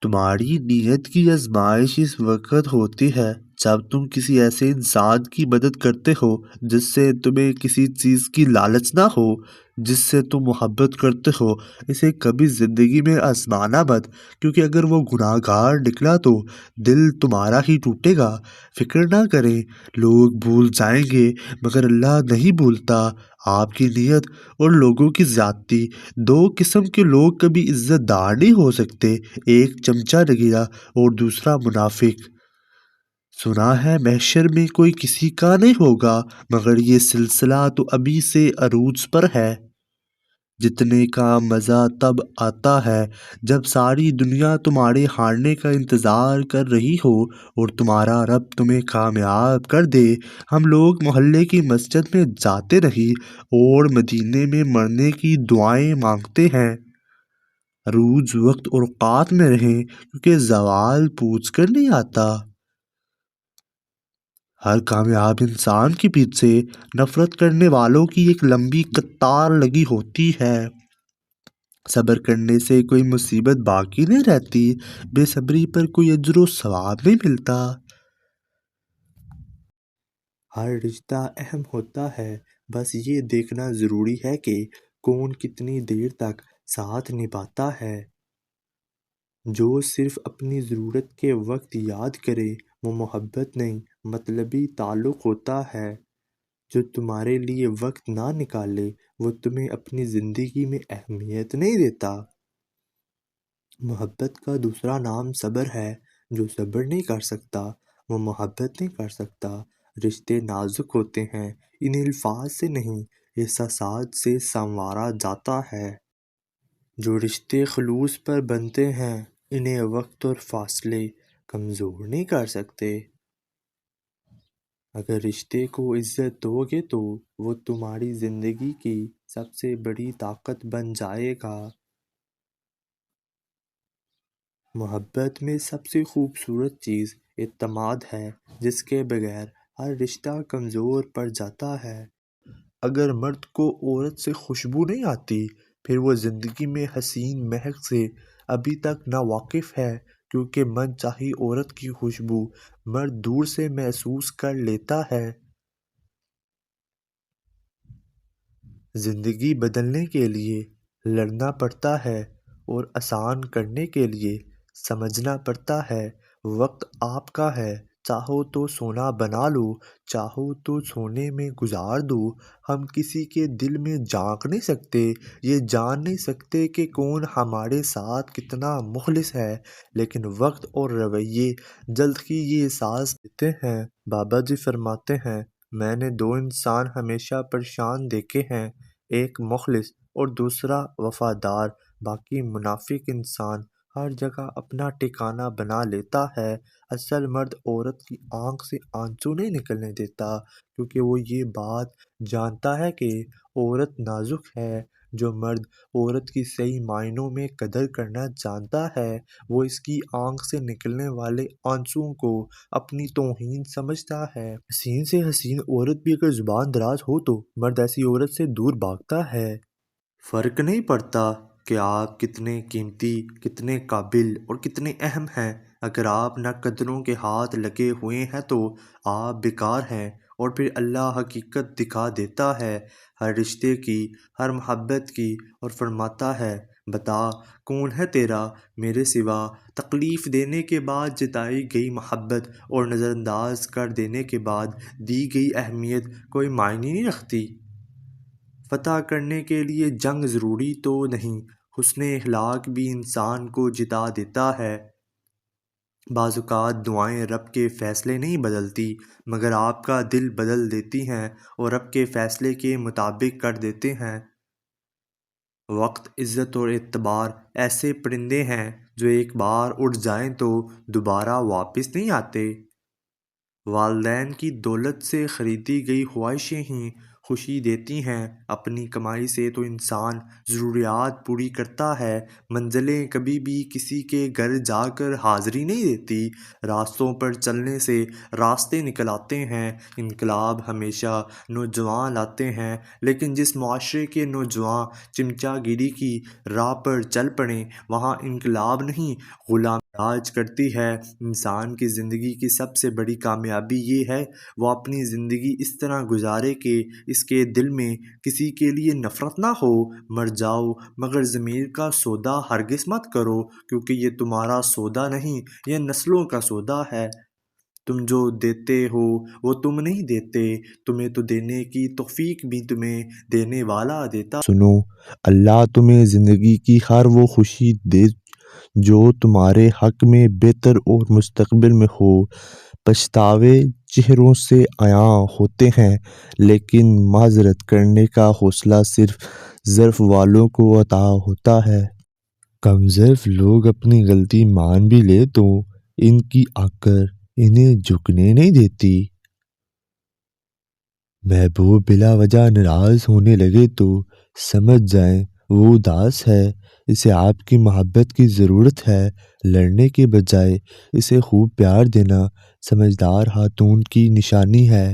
تمہاری نیت کی آزمائش اس وقت ہوتی ہے جب تم کسی ایسے انسان کی مدد کرتے ہو جس سے تمہیں کسی چیز کی لالچ نہ ہو، جس سے تم محبت کرتے ہو۔ اسے کبھی زندگی میں آزمانا مت، کیونکہ اگر وہ گناہ گار نکلا تو دل تمہارا ہی ٹوٹے گا۔ فکر نہ کریں، لوگ بھول جائیں گے مگر اللہ نہیں بھولتا۔ آپ کی نیت اور لوگوں کی زیادتی، دو قسم کے لوگ کبھی عزت دار نہیں ہو سکتے، ایک چمچہ نگیرہ اور دوسرا منافق۔ سنا ہے محشر میں کوئی کسی کا نہیں ہوگا، مگر یہ سلسلہ تو ابھی سے عروج پر ہے۔ جیتنے کا مزہ تب آتا ہے جب ساری دنیا تمہارے ہارنے کا انتظار کر رہی ہو اور تمہارا رب تمہیں کامیاب کر دے۔ ہم لوگ محلے کی مسجد میں جاتے نہیں اور مدینے میں مرنے کی دعائیں مانگتے ہیں۔ عروج وقت اور اوقات میں رہیں، کیونکہ زوال پوچھ کر نہیں آتا۔ ہر کامیاب انسان کے پیچھے نفرت کرنے والوں کی ایک لمبی قطار لگی ہوتی ہے۔ صبر کرنے سے کوئی مصیبت باقی نہیں رہتی، بے صبری پر کوئی اجر و ثواب نہیں ملتا۔ ہر رشتہ اہم ہوتا ہے، بس یہ دیکھنا ضروری ہے کہ کون کتنی دیر تک ساتھ نبھاتا ہے۔ جو صرف اپنی ضرورت کے وقت یاد کرے وہ محبت نہیں، مطلبی تعلق ہوتا ہے۔ جو تمہارے لیے وقت نہ نکالے وہ تمہیں اپنی زندگی میں اہمیت نہیں دیتا۔ محبت کا دوسرا نام صبر ہے۔ جو صبر نہیں کر سکتا وہ محبت نہیں کر سکتا۔ رشتے نازک ہوتے ہیں، انہیں الفاظ سے نہیں احساسات سے سنوارا جاتا ہے۔ جو رشتے خلوص پر بنتے ہیں انہیں وقت اور فاصلے کمزور نہیں کر سکتے۔ اگر رشتے کو عزت دو گے تو وہ تمہاری زندگی کی سب سے بڑی طاقت بن جائے گا۔ محبت میں سب سے خوبصورت چیز اعتماد ہے، جس کے بغیر ہر رشتہ کمزور پڑ جاتا ہے۔ اگر مرد کو عورت سے خوشبو نہیں آتی، پھر وہ زندگی میں حسین مہک سے ابھی تک ناواقف ہے، کیونکہ من چاہی عورت کی خوشبو مرد دور سے محسوس کر لیتا ہے۔ زندگی بدلنے کے لیے لڑنا پڑتا ہے اور آسان کرنے کے لیے سمجھنا پڑتا ہے۔ وقت آپ کا ہے، چاہو تو سونا بنا لو، چاہو تو سونے میں گزار دو۔ ہم کسی کے دل میں جھانک نہیں سکتے، یہ جان نہیں سکتے کہ کون ہمارے ساتھ کتنا مخلص ہے، لیکن وقت اور رویے جلد ہی یہ احساس دیتے ہیں۔ بابا جی فرماتے ہیں، میں نے دو انسان ہمیشہ پریشان دیکھے ہیں، ایک مخلص اور دوسرا وفادار۔ باقی منافق انسان ہر جگہ اپنا ٹھکانہ بنا لیتا ہے۔ اصل مرد عورت کی آنکھ سے آنسو نہیں نکلنے دیتا، کیونکہ وہ یہ بات جانتا ہے کہ عورت نازک ہے۔ جو مرد عورت کی صحیح معنوں میں قدر کرنا جانتا ہے وہ اس کی آنکھ سے نکلنے والے آنسوؤں کو اپنی توہین سمجھتا ہے۔ حسین سے حسین عورت بھی اگر زبان دراز ہو تو مرد ایسی عورت سے دور بھاگتا ہے۔ فرق نہیں پڑتا کہ آپ کتنے قیمتی، کتنے قابل اور کتنے اہم ہیں، اگر آپ ناقدروں کے ہاتھ لگے ہوئے ہیں تو آپ بیکار ہیں، اور پھر اللہ حقیقت دکھا دیتا ہے ہر رشتے کی، ہر محبت کی، اور فرماتا ہے، بتا کون ہے تیرا میرے سوا؟ تکلیف دینے کے بعد جتائی گئی محبت اور نظر انداز کر دینے کے بعد دی گئی اہمیت کوئی معنی نہیں رکھتی۔ فتح کرنے کے لیے جنگ ضروری تو نہیں، حسن اخلاق بھی انسان کو جتا دیتا ہے۔ بعض اوقات دعائیں رب کے فیصلے نہیں بدلتی، مگر آپ کا دل بدل دیتی ہیں اور رب کے فیصلے کے مطابق کر دیتے ہیں۔ وقت، عزت اور اعتبار ایسے پرندے ہیں جو ایک بار اڑ جائیں تو دوبارہ واپس نہیں آتے۔ والدین کی دولت سے خریدی گئی خواہشیں ہی خوشی دیتی ہیں۔ اپنی کمائی سے تو انسان ضروریات پوری کرتا ہے، منزلیں کبھی بھی کسی کے گھر جا کر حاضری نہیں دیتی۔ راستوں پر چلنے سے راستے نکل آتے ہیں۔ انقلاب ہمیشہ نوجوان لاتے ہیں، لیکن جس معاشرے کے نوجوان چمچہ گیری کی راہ پر چل پڑیں وہاں انقلاب نہیں غلامی راج کرتی ہے۔ انسان کی زندگی کی سب سے بڑی کامیابی یہ ہے وہ اپنی زندگی اس طرح گزارے کہ اس کے دل میں کسی کے لیے نفرت نہ ہو۔ مر جاؤ مگر ضمیر کا سودا ہرگز مت کرو، کیونکہ یہ تمہارا سودا نہیں، یہ نسلوں کا سودا ہے۔ تم جو دیتے ہو وہ تم نہیں دیتے، تمہیں تو دینے کی توفیق بھی تمہیں دینے والا دیتا۔ سنو، اللہ تمہیں زندگی کی ہر وہ خوشی دے جو تمہارے حق میں بہتر اور مستقبل میں ہو۔ پچھتاوے چہروں سے عیاں ہوتے ہیں، لیکن معذرت کرنے کا حوصلہ صرف ظرف والوں کو عطا ہوتا ہے۔ کم ظرف لوگ اپنی غلطی مان بھی لے تو ان کی آکر انہیں جھکنے نہیں دیتی۔ محبوب بلا وجہ ناراض ہونے لگے تو سمجھ جائیں وہ اداس ہے، اسے آپ کی محبت کی ضرورت ہے۔ لڑنے کے بجائے اسے خوب پیار دینا سمجھدار خاتون کی نشانی ہے۔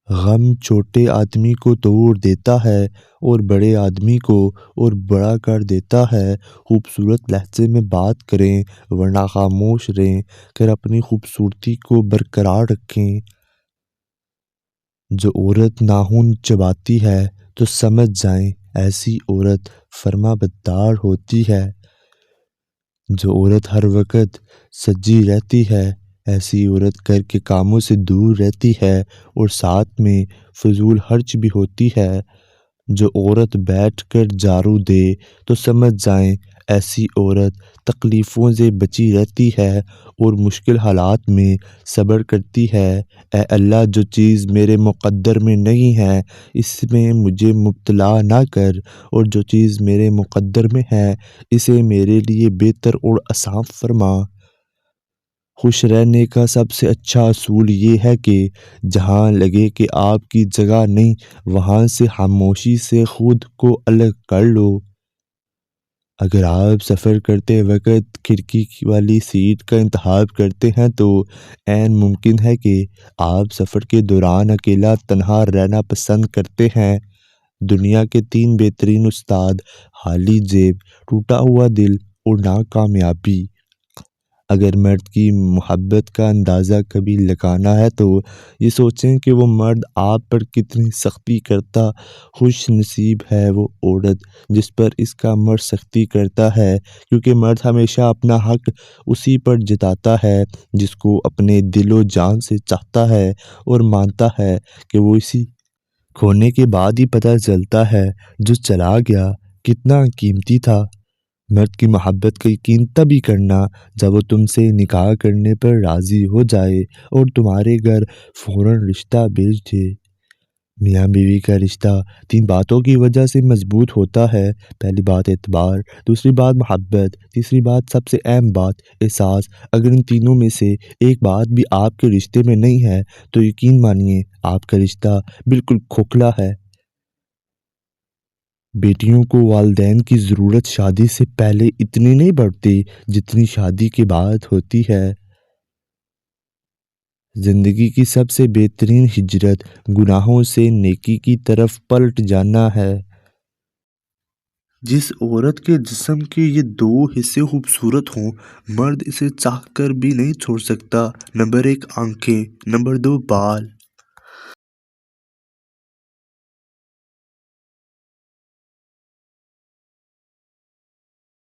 غم چھوٹے آدمی کو توڑ دیتا ہے اور بڑے آدمی کو اور بڑا کر دیتا ہے۔ خوبصورت لہجے میں بات کریں ورنہ خاموش رہیں کر اپنی خوبصورتی کو برقرار رکھیں۔ جو عورت ناخن چباتی ہے تو سمجھ جائیں ایسی عورت فرما بردار ہوتی ہے۔ جو عورت ہر وقت سجی رہتی ہے ایسی عورت گھر کے کاموں سے دور رہتی ہے اور ساتھ میں فضول خرچ بھی ہوتی ہے۔ جو عورت بیٹھ کر جھاڑو دے تو سمجھ جائیں ایسی عورت تکلیفوں سے بچی رہتی ہے اور مشکل حالات میں صبر کرتی ہے۔ اے اللہ، جو چیز میرے مقدر میں نہیں ہے اس میں مجھے مبتلا نہ کر، اور جو چیز میرے مقدر میں ہے اسے میرے لیے بہتر اور آسان فرما۔ خوش رہنے کا سب سے اچھا اصول یہ ہے کہ جہاں لگے کہ آپ کی جگہ نہیں وہاں سے خاموشی سے خود کو الگ کر لو۔ اگر آپ سفر کرتے وقت کھڑکی والی سیٹ کا انتخاب کرتے ہیں تو عین ممکن ہے کہ آپ سفر کے دوران اکیلا تنہا رہنا پسند کرتے ہیں۔ دنیا کے 3 بہترین استاد: خالی جیب، ٹوٹا ہوا دل اور ناکامیابی۔ اگر مرد کی محبت کا اندازہ کبھی لگانا ہے تو یہ سوچیں کہ وہ مرد آپ پر کتنی سختی کرتا۔ خوش نصیب ہے وہ عورت جس پر اس کا مرد سختی کرتا ہے، کیونکہ مرد ہمیشہ اپنا حق اسی پر جتاتا ہے جس کو اپنے دل و جان سے چاہتا ہے اور مانتا ہے کہ وہ اسی کھونے کے بعد ہی پتہ چلتا ہے جو چلا گیا کتنا قیمتی تھا۔ مرد کی محبت کا یقین تبھی کرنا جب وہ تم سے نکاح کرنے پر راضی ہو جائے اور تمہارے گھر فوراً رشتہ بھیج دے۔ میاں بیوی کا رشتہ 3 باتوں کی وجہ سے مضبوط ہوتا ہے۔ پہلی بات اعتبار، دوسری بات محبت، تیسری بات سب سے اہم بات احساس۔ اگر ان تینوں میں سے ایک بات بھی آپ کے رشتے میں نہیں ہے تو یقین مانیے آپ کا رشتہ بالکل کھوکھلا ہے۔ بیٹیوں کو والدین کی ضرورت شادی سے پہلے اتنی نہیں پڑتی جتنی شادی کے بعد ہوتی ہے۔ زندگی کی سب سے بہترین ہجرت گناہوں سے نیکی کی طرف پلٹ جانا ہے۔ جس عورت کے جسم کے یہ 2 حصے خوبصورت ہوں مرد اسے چاہ کر بھی نہیں چھوڑ سکتا۔ نمبر 1 آنکھیں، نمبر 2 بال۔